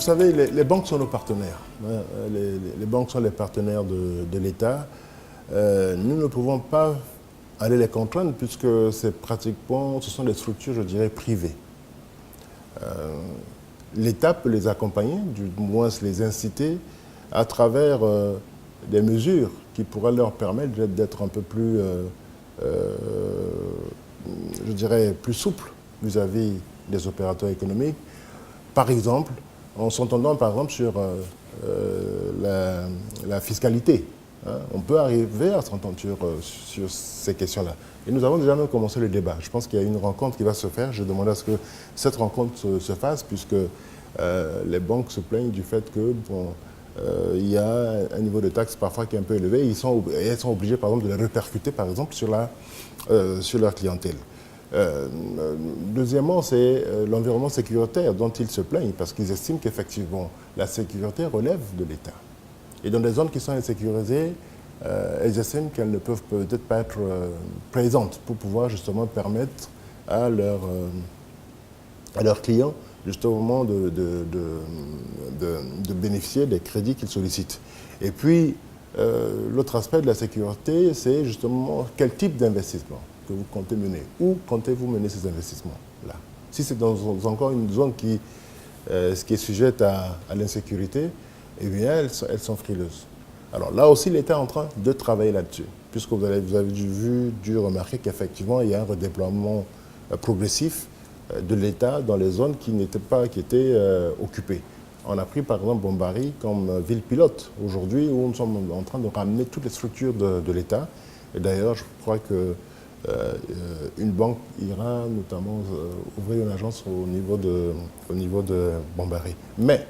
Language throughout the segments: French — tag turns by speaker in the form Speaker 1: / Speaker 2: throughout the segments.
Speaker 1: savez, les banques sont nos partenaires. Hein. Les banques sont les partenaires de l'État. Nous ne pouvons pas aller les contraindre puisque ce sont des structures, je dirais, privées. L'État peut les accompagner, du moins les inciter à travers des mesures qui pourraient leur permettre d'être un peu plus, je dirais, plus souples vis-à-vis des opérateurs économiques. Par exemple, en s'entendant par exemple sur la fiscalité. Hein. On peut arriver à s'entendre sur ces questions-là. Et nous avons déjà même commencé le débat. Je pense qu'il y a une rencontre qui va se faire. Je demande à ce que cette rencontre se fasse, puisque les banques se plaignent du fait que il y a un niveau de taxe parfois qui est un peu élevé. Elles sont obligées, par exemple, de les répercuter, par exemple, sur leur clientèle. Deuxièmement, c'est l'environnement sécuritaire dont ils se plaignent, parce qu'ils estiment qu'effectivement, la sécurité relève de l'État. Et dans des zones qui sont insécurisées, elles estiment qu'elles ne peuvent peut-être pas être présentes pour pouvoir justement permettre à leurs clients justement de bénéficier des crédits qu'ils sollicitent. Et puis, l'autre aspect de la sécurité, c'est justement quel type d'investissement que vous comptez mener. Où comptez-vous mener ces investissements-là? Si c'est dans encore une zone qui est sujette à l'insécurité, eh bien, elles sont frileuses. Alors là aussi, l'État est en train de travailler là-dessus, puisque vous avez dû remarquer qu'effectivement, il y a un redéploiement progressif de l'État dans les zones qui étaient occupées. On a pris par exemple Bombari comme ville pilote aujourd'hui, où nous sommes en train de ramener toutes les structures de l'État. Et d'ailleurs, je crois que une banque ira notamment ouvrir une agence au niveau de Bombari. Mais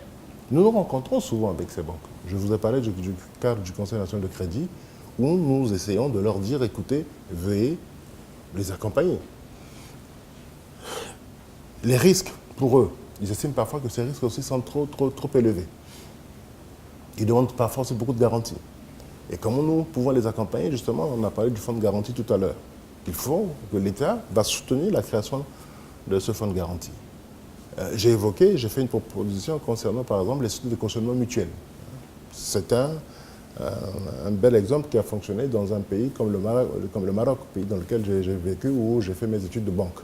Speaker 1: nous nous rencontrons souvent avec ces banques. Je vous ai parlé du cadre du Conseil national de crédit, où nous essayons de leur dire, écoutez, veuillez les accompagner. Les risques, pour eux, ils estiment parfois que ces risques aussi sont trop élevés. Ils demandent parfois aussi beaucoup de garanties. Et comment nous pouvons les accompagner? Justement, on a parlé du fonds de garantie tout à l'heure. Il faut que l'État va soutenir la création de ce fonds de garantie. J'ai fait une proposition concernant, par exemple, les sociétés de cautionnement mutuel. C'est un bel exemple qui a fonctionné dans un pays comme le Maroc, pays dans lequel j'ai vécu, où j'ai fait mes études de banque,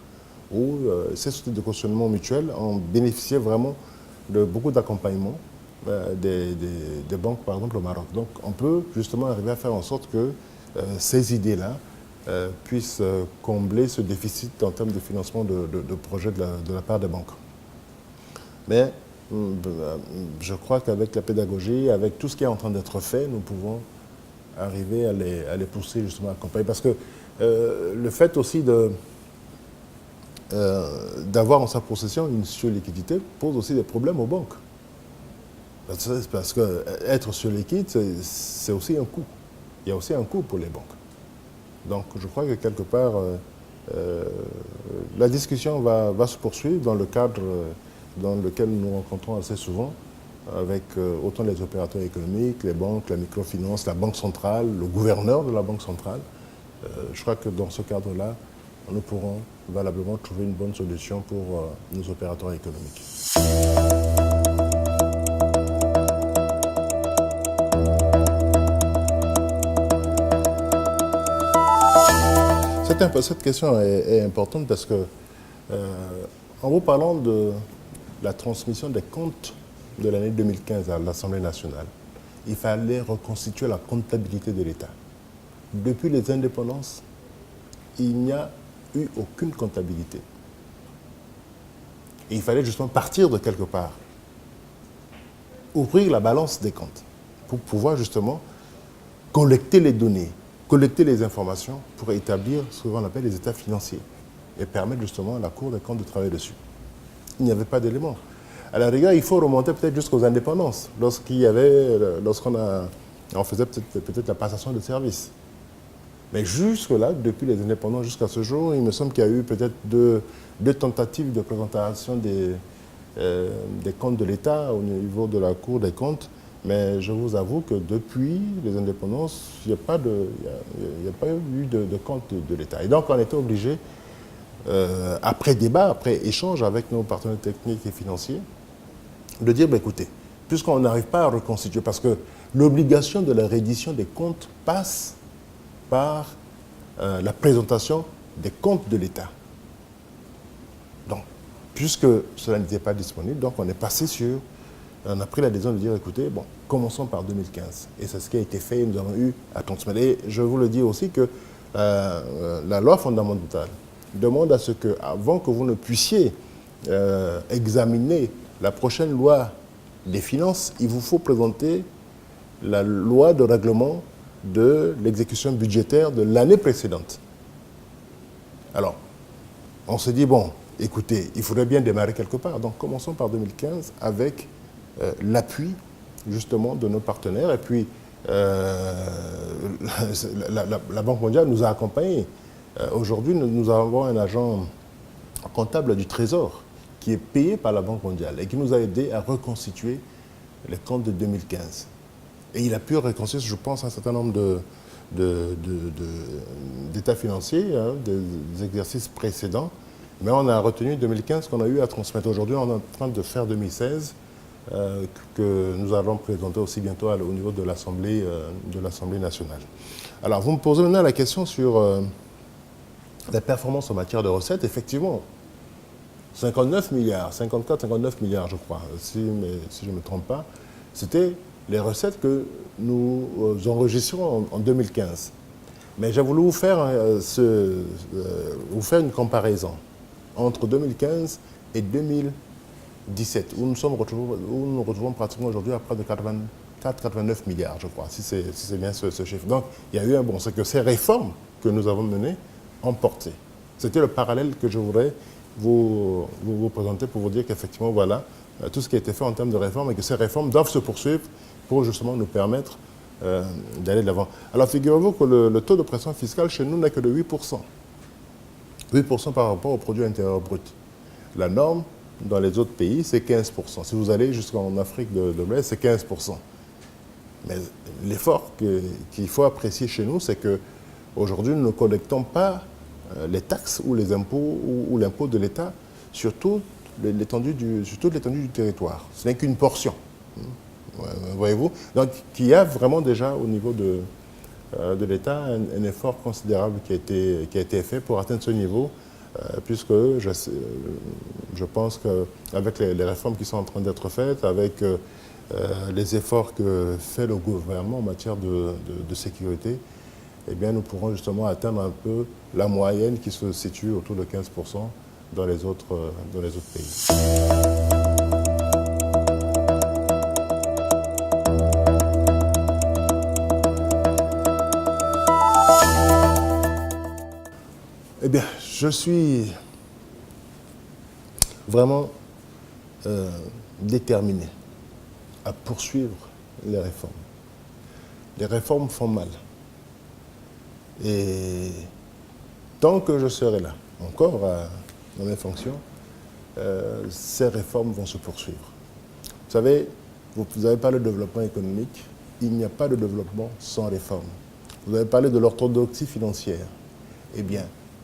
Speaker 1: où ces sociétés de cautionnement mutuel ont bénéficié vraiment de beaucoup d'accompagnement des banques, par exemple, au Maroc. Donc, on peut justement arriver à faire en sorte que ces idées-là puissent combler ce déficit en termes de financement de projets de la part des banques. Mais je crois qu'avec la pédagogie, avec tout ce qui est en train d'être fait, nous pouvons arriver à les pousser justement à accompagner. Parce que le fait aussi d'avoir en sa possession une surliquidité pose aussi des problèmes aux banques. Parce que être surliquide, c'est aussi un coût. Il y a aussi un coût pour les banques. Donc je crois que quelque part, la discussion va se poursuivre dans le cadre dans lequel nous nous rencontrons assez souvent avec autant les opérateurs économiques, les banques, la microfinance, la banque centrale, le gouverneur de la banque centrale. Je crois que dans ce cadre-là, nous pourrons valablement trouver une bonne solution pour nos opérateurs économiques. Cette question est importante parce que, en vous parlant de la transmission des comptes de l'année 2015 à l'Assemblée nationale, il fallait reconstituer la comptabilité de l'État. Depuis les indépendances, il n'y a eu aucune comptabilité. Et il fallait justement partir de quelque part, ouvrir la balance des comptes pour pouvoir justement collecter les données, collecter les informations pour établir ce qu'on appelle les états financiers et permettre justement à la Cour des comptes de travailler dessus. Il n'y avait pas d'éléments. À la rigueur, il faut remonter peut-être jusqu'aux indépendances, on faisait peut-être la passation de services. Mais jusque-là, depuis les indépendances jusqu'à ce jour, il me semble qu'il y a eu peut-être deux tentatives de présentation des comptes de l'État au niveau de la Cour des comptes. Mais je vous avoue que depuis les indépendances, il n'y a pas eu de compte de l'État. Et donc, on était obligé, après débat, après échange avec nos partenaires techniques et financiers, de dire, écoutez, puisqu'on n'arrive pas à reconstituer, parce que l'obligation de la reddition des comptes passe par la présentation des comptes de l'État. Donc, puisque cela n'était pas disponible, donc on est passé sur, on a pris la décision de dire, écoutez, bon, commençons par 2015. Et c'est ce qui a été fait, et nous avons eu à transmettre. Et je vous le dis aussi que la loi fondamentale demande à ce que, avant que vous ne puissiez examiner la prochaine loi des finances, il vous faut présenter la loi de règlement de l'exécution budgétaire de l'année précédente. Alors, on se dit, bon, écoutez, il faudrait bien démarrer quelque part. Donc, commençons par 2015 avec l'appui, justement, de nos partenaires. Et puis, la Banque mondiale nous a accompagnés. Aujourd'hui, nous avons un agent comptable du Trésor qui est payé par la Banque mondiale et qui nous a aidés à reconstituer les comptes de 2015. Et il a pu reconstituer, je pense, un certain nombre d'états financiers, hein, des exercices précédents. Mais on a retenu 2015 qu'on a eu à transmettre. Aujourd'hui, on est en train de faire 2016, que nous allons présenter aussi bientôt au niveau de l'Assemblée nationale. Alors, vous me posez maintenant la question sur les performances en matière de recettes. Effectivement, 59 milliards, 54, 59 milliards, je crois, si je ne me trompe pas, c'était les recettes que nous enregistrons en 2015. Mais j'ai voulu vous faire une comparaison entre 2015 et 2017, où nous nous retrouvons pratiquement aujourd'hui à près de 84-89 milliards, je crois, si c'est bien ce chiffre. Donc, il y a eu un bon, c'est que ces réformes que nous avons menées ont porté. C'était le parallèle que je voudrais vous présenter pour vous dire qu'effectivement, voilà, tout ce qui a été fait en termes de réformes et que ces réformes doivent se poursuivre pour justement nous permettre d'aller de l'avant. Alors, figurez-vous que le taux de pression fiscale chez nous n'est que de 8%. 8% par rapport au produit intérieur brut. La norme dans les autres pays, c'est 15%. Si vous allez jusqu'en Afrique de l'Ouest, c'est 15%. Mais l'effort qu'il faut apprécier chez nous, c'est qu'aujourd'hui, nous ne collectons pas les taxes ou les impôts ou l'impôt de l'État sur toute l'étendue du territoire. Ce n'est qu'une portion. Voyez-vous? Donc, il y a vraiment déjà au niveau de l'État un effort considérable qui a été fait pour atteindre ce niveau, puisque je pense qu'avec les réformes qui sont en train d'être faites, avec les efforts que fait le gouvernement en matière de sécurité, eh bien, nous pourrons justement atteindre un peu la moyenne qui se situe autour de 15% dans les autres pays. Eh bien, je suis vraiment déterminé à poursuivre les réformes. Les réformes font mal. Et tant que je serai là, encore dans mes fonctions, ces réformes vont se poursuivre. Vous savez, vous avez parlé de développement économique, il n'y a pas de développement sans réforme. Vous avez parlé de l'orthodoxie financière. Eh bien,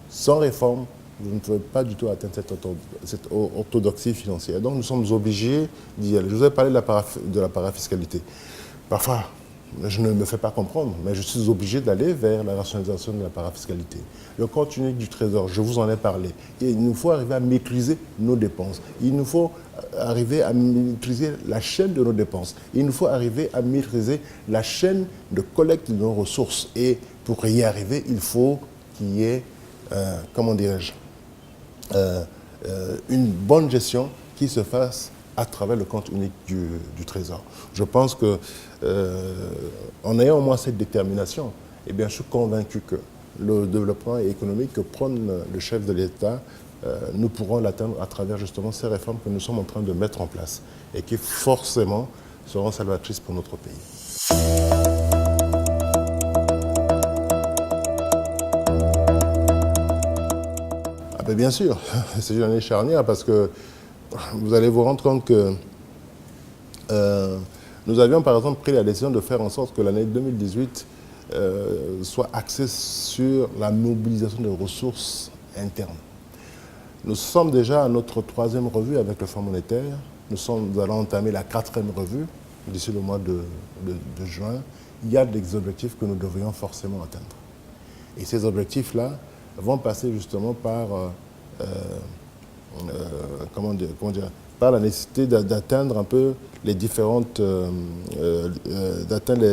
Speaker 1: sans réforme, vous ne pouvez pas du tout atteindre cette orthodoxie financière. Donc nous sommes obligés d'y aller. Je vous ai parlé de la parafiscalité. Parfois, je ne me fais pas comprendre, mais je suis obligé d'aller vers la rationalisation de la parafiscalité. Le compte unique du Trésor, je vous en ai parlé. Et il nous faut arriver à maîtriser nos dépenses. Il nous faut arriver à maîtriser la chaîne de nos dépenses. Il nous faut arriver à maîtriser la chaîne de collecte de nos ressources. Et pour y arriver, il faut qu'il y ait, comment dirais-je, une bonne gestion qui se fasse à travers le compte unique du Trésor. Je pense que, en ayant au moins cette détermination, eh bien, je suis convaincu que le développement économique que prône le chef de l'État, nous pourrons l'atteindre à travers justement ces réformes que nous sommes en train de mettre en place et qui forcément seront salvatrices pour notre pays. Ah ben bien sûr, c'est une année charnière parce que vous allez vous rendre compte que nous avions par exemple pris la décision de faire en sorte que l'année 2018 soit axée sur la mobilisation de ressources internes. Nous sommes déjà à notre 3e revue avec le Fonds monétaire nous allons entamer la 4e revue d'ici le mois de juin. Il y a des objectifs que nous devrions forcément atteindre. Et ces objectifs-là vont passer justement par, par la nécessité d'atteindre un peu les différentes, d'atteindre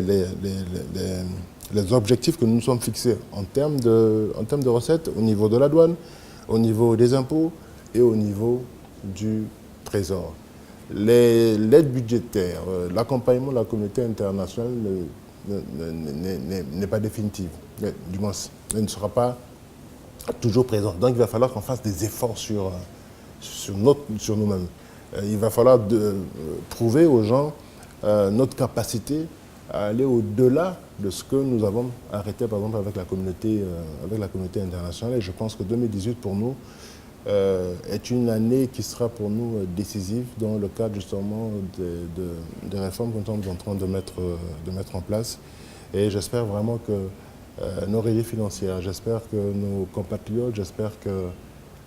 Speaker 1: les objectifs que nous nous sommes fixés en termes de recettes au niveau de la douane, au niveau des impôts et au niveau du trésor. L'aide budgétaire, l'accompagnement de la communauté internationale n'est pas définitive, du moins, elle ne sera pas toujours présente. Donc il va falloir qu'on fasse des efforts sur nous-mêmes. Il va falloir prouver aux gens notre capacité à aller au-delà de ce que nous avons arrêté, par exemple, avec la communauté internationale. Et je pense que 2018, pour nous, est une année qui sera pour nous décisive dans le cadre justement des réformes que nous sommes en train de mettre en place. Et j'espère vraiment que nos régies financières, j'espère que nos compatriotes, j'espère que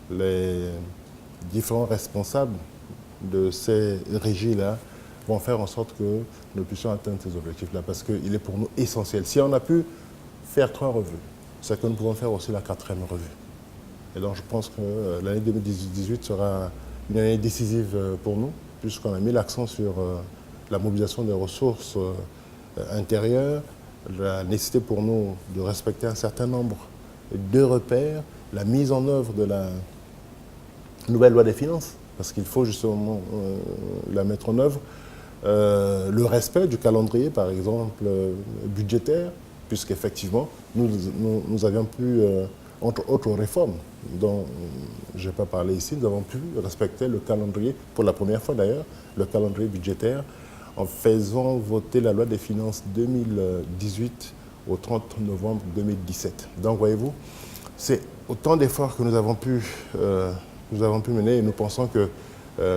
Speaker 1: les différents responsables de ces régies-là vont faire en sorte que nous puissions atteindre ces objectifs-là, parce qu'il est pour nous essentiel. Si on a pu faire 3 revues, c'est que nous pouvons faire aussi la 4e revue. Et donc je pense que l'année 2018 sera une année décisive pour nous, puisqu'on a mis l'accent sur la mobilisation des ressources intérieures, la nécessité pour nous de respecter un certain nombre de repères, la mise en œuvre de la nouvelle loi des finances, parce qu'il faut justement la mettre en œuvre, le respect du calendrier, par exemple, budgétaire, puisqu'effectivement, nous avions pu, entre autres réformes, dont je n'ai pas parlé ici, nous avons pu respecter le calendrier, pour la première fois d'ailleurs, le calendrier budgétaire, en faisant voter la loi des finances 2018 au 30 novembre 2017. Donc voyez-vous, c'est autant d'efforts que nous avons pu mener, et nous pensons que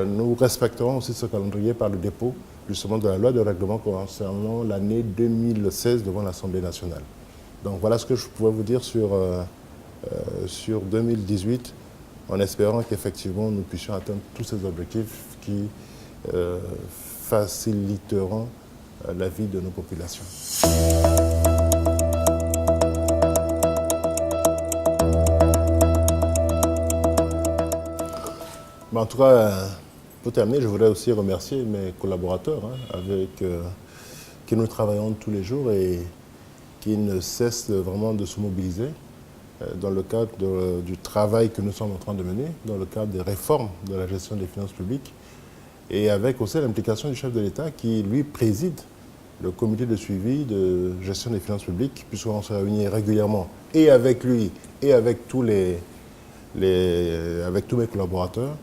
Speaker 1: nous respecterons aussi ce calendrier par le dépôt justement de la loi de règlement concernant l'année 2016 devant l'Assemblée nationale. Donc voilà ce que je pouvais vous dire sur 2018, en espérant qu'effectivement nous puissions atteindre tous ces objectifs qui faciliteront la vie de nos populations. En tout cas, pour terminer, je voudrais aussi remercier mes collaborateurs avec qui nous travaillons tous les jours et qui ne cessent vraiment de se mobiliser dans le cadre du travail que nous sommes en train de mener, dans le cadre des réformes de la gestion des finances publiques, et avec aussi l'implication du chef de l'État qui, lui, préside le comité de suivi de gestion des finances publiques, puisqu'on se réunit régulièrement, et avec lui, et avec avec tous mes collaborateurs.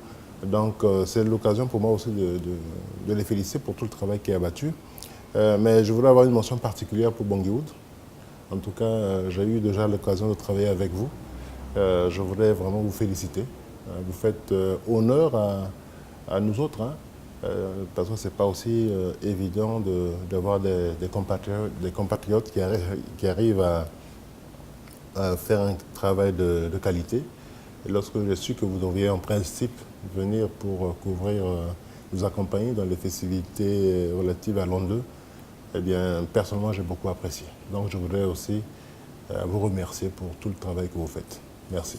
Speaker 1: Donc c'est l'occasion pour moi aussi de les féliciter pour tout le travail qui est abattu. Mais je voudrais avoir une mention particulière pour Bangui-Wood. En tout cas, j'ai eu déjà l'occasion de travailler avec vous. Je voudrais vraiment vous féliciter. Vous faites honneur à nous autres, parce que ce n'est pas aussi évident d'avoir des compatriotes qui arrivent à faire un travail de qualité. Et lorsque j'ai su que vous devriez en principe venir pour nous accompagner dans les festivités relatives à l'an 2, eh bien, personnellement, j'ai beaucoup apprécié. Donc, je voudrais aussi vous remercier pour tout le travail que vous faites. Merci.